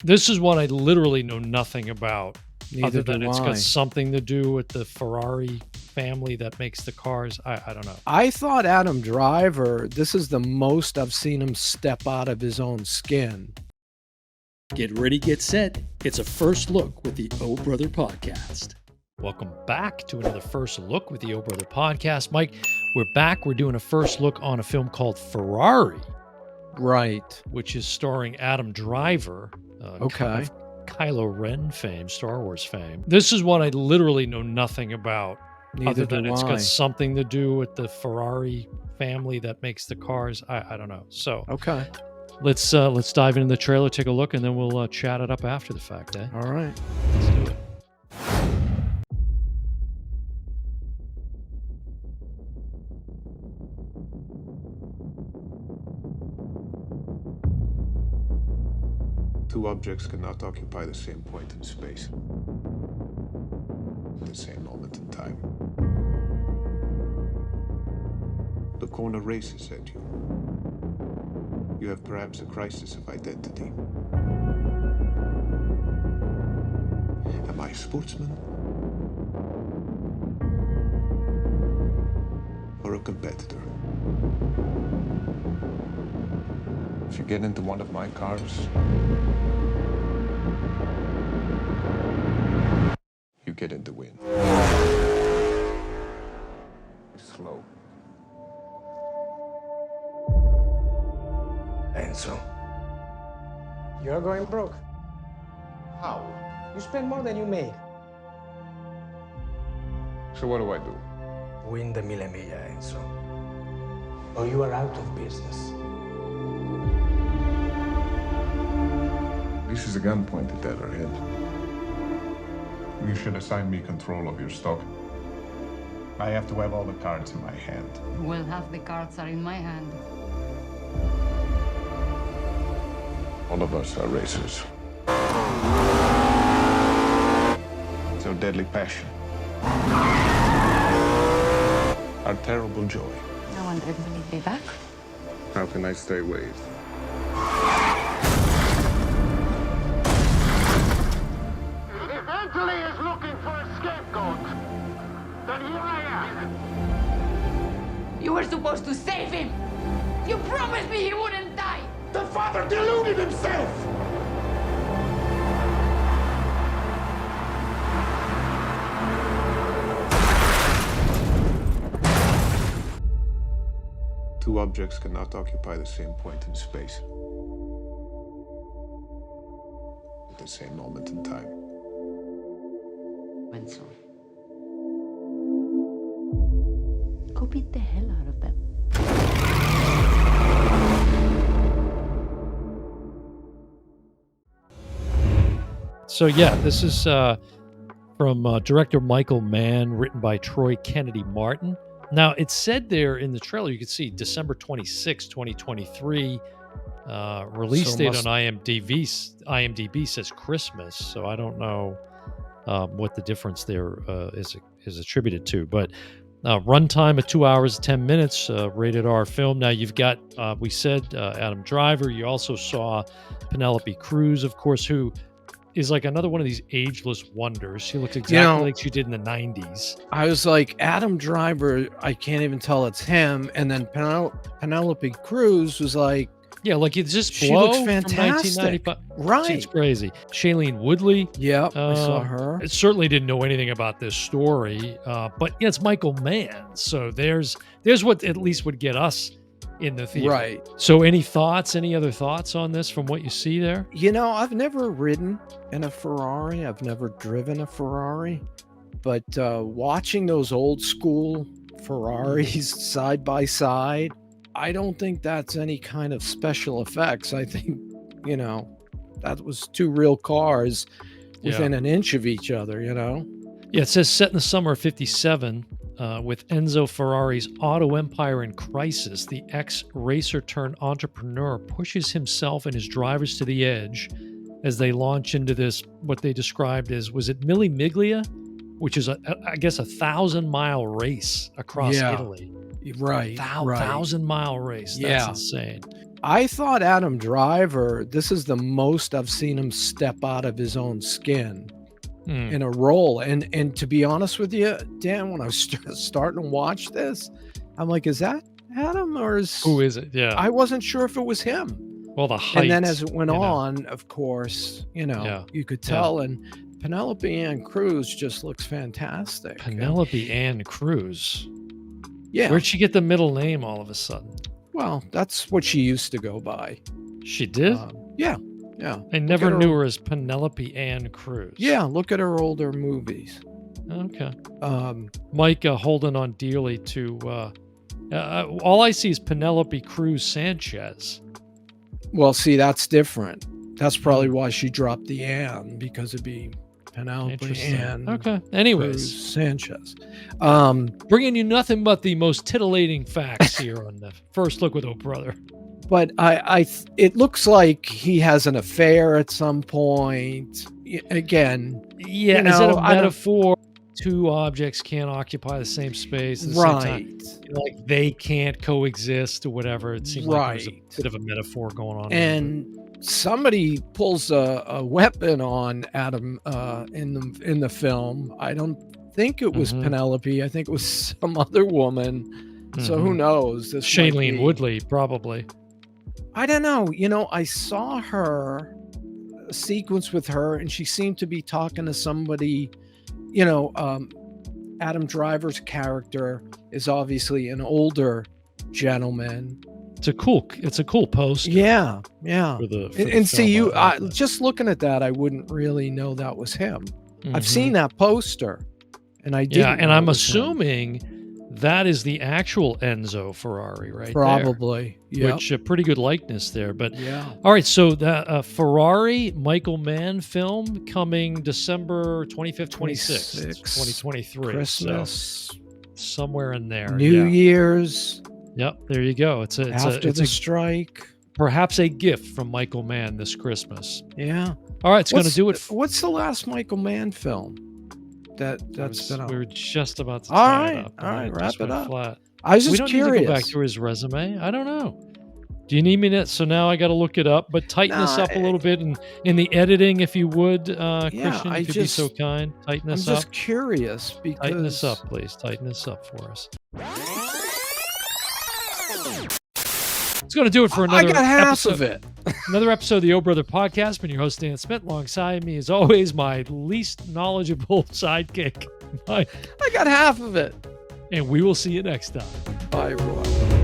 This is one I literally know nothing about, Neither other than do it's got I. something to do with the Ferrari family that makes the cars. I don't know. I thought Adam Driver, this is the most I've seen him step out of his own skin. Get ready, get set. It's a first look with the O Brother Podcast. Welcome back to another First Look with the O Brother Podcast. Mike, we're back. We're doing a first look on a film called Ferrari, Right. which is starring Adam Driver. Okay. Of Kylo Ren fame, Star Wars fame. This is one I literally know nothing about, Neither other than do it's I. got something to do with the Ferrari family that makes the cars. I don't know. So Okay. let's dive into the trailer, take a look, and then we'll chat it up after the fact. All right. Let's do it. Two objects cannot occupy the same point in space at the same moment in time. The corner races at you. You have perhaps a crisis of identity. Am I a sportsman? Or a competitor? If you get into one of my cars, you get in the win. Slow. Enzo, you're going broke. How? You spend more than you make. So what do I do? Win the Mille Miglia, Enzo. Or you are out of business. This is a gun pointed at our head. You should assign me control of your stock. I have to have all the cards in my hand. Well, half the cards are in my hand. All of us are racers. It's our deadly passion. Our terrible joy. No wonder you need me back. How can I stay away? If Italy is looking for a scapegoat, then here I am. You were supposed to save him! You promised me he wouldn't die! The father deluded himself! Two objects cannot occupy the same point in space at the same moment in time. Enzo. Go beat the hell out of them. So yeah, this is from director Michael Mann, written by Troy Kennedy Martin. Now, it said there in the trailer, you can see December 26, 2023. Release So date must- on IMDb says Christmas, so I don't know what the difference there is attributed to. But runtime of 2 hours, 10 minutes, rated R film. Now, you've got, we said, Adam Driver. You also saw Penelope Cruz, of course, who is like another one of these ageless wonders. She looks exactly like she did in the 90s. I was like, Adam Driver, I can't even tell it's him. And then Penelope Cruz was like, Yeah, like it's just She Blow looks from fantastic. 1995. right. It's crazy. Shailene Woodley. Yep, I saw Uh, her. I certainly didn't know anything about this story, but yeah, it's Michael Mann. So there's what at least would get us in the theater. Right. So any other thoughts on this from what you see there? You know, I've never ridden in a Ferrari. I've never driven a Ferrari. But watching those old school Ferraris side by side, I don't think that's any kind of special effects. I think, that was two real cars within an inch of each other, Yeah, it says set in the summer of 57 with Enzo Ferrari's auto empire in crisis. The ex-racer turned entrepreneur pushes himself and his drivers to the edge as they launch into this, what they described as, was it Mille Miglia? Which is, I guess, 1,000-mile race across Yeah. Italy. Right. right. 1,000-mile race. That's Yeah. insane. I thought Adam Driver, this is the most I've seen him step out of his own skin Hmm. in a role. And to be honest with you, Dan, when I was starting to watch this, I'm like, is that Adam or Who is it? Yeah. I wasn't sure if it was him. Well, the height. And then as it went you know. on, of course, Yeah. you could tell. And Penelope Ann Cruz just looks fantastic. Penelope Ann Cruz. Yeah. Where'd she get the middle name all of a sudden? Well, that's what she used to go by. She did? Yeah. I never knew her as Penelope Ann Cruz. Yeah, look at her older movies. Okay. Um, Mike holding on dearly to. All I see is Penelope Cruz Sanchez. well, see, that's different. That's probably why she dropped the Ann, because it'd be Penelope Interesting. Ann Okay. Cruz Anyways, Sanchez. bringing you nothing but the most titillating facts here on the First Look with Oh Brother. But it looks like he has an affair at some point. Again, Yeah, You is it know, a I don't- metaphor? Two objects can't occupy the same space at the same time. right. Like they can't coexist or whatever. It seemed like there was Right. a bit of a metaphor going on. And somebody pulls a weapon on Adam in the film. I don't think it was Mhm. Penelope. I think it was some other woman. So who Mhm. knows? This might Shailene be- Woodley, probably. I don't know. I saw her a sequence with her, and she seemed to be talking to somebody. Adam Driver's character is obviously an older gentleman. It's a cool post. Yeah. For the, for the And see, film, I like that. just looking at that, I wouldn't really know that was him. I've Mhm. seen that poster, and I did. Yeah, and I'm assuming that is the actual Enzo Ferrari, right? probably. There, Yeah. which a pretty good likeness there. But Yeah. all right, so the Ferrari Michael Mann film coming December 25th, 26th, 2023. So Christmas, somewhere in there. New yeah. Year's, Yep, there you go. It's after the a strike. perhaps a gift from Michael Mann this Christmas. Yeah. All right, it's going to do it. What's the last Michael Mann film that's been We out? were just about to All tie right, it up. all right, and wrap just it went up. Flat. I was We just don't curious. need to go back through his resume. I don't know. Do you need me to? So now I got to look it up, but tighten this No, up a little bit in the editing, if you would, Christian. I If you'd be so just- kind, tighten I'm this up. just curious because Tighten this up, please. Tighten this up for us. It's going to do it for I another got half episode. of it. Another episode of the Oh Brother Podcast. Been your host, Dan Smith. Alongside me, as always, my least knowledgeable sidekick, Mike. I got half of it. And we will see you next time. Bye, everyone.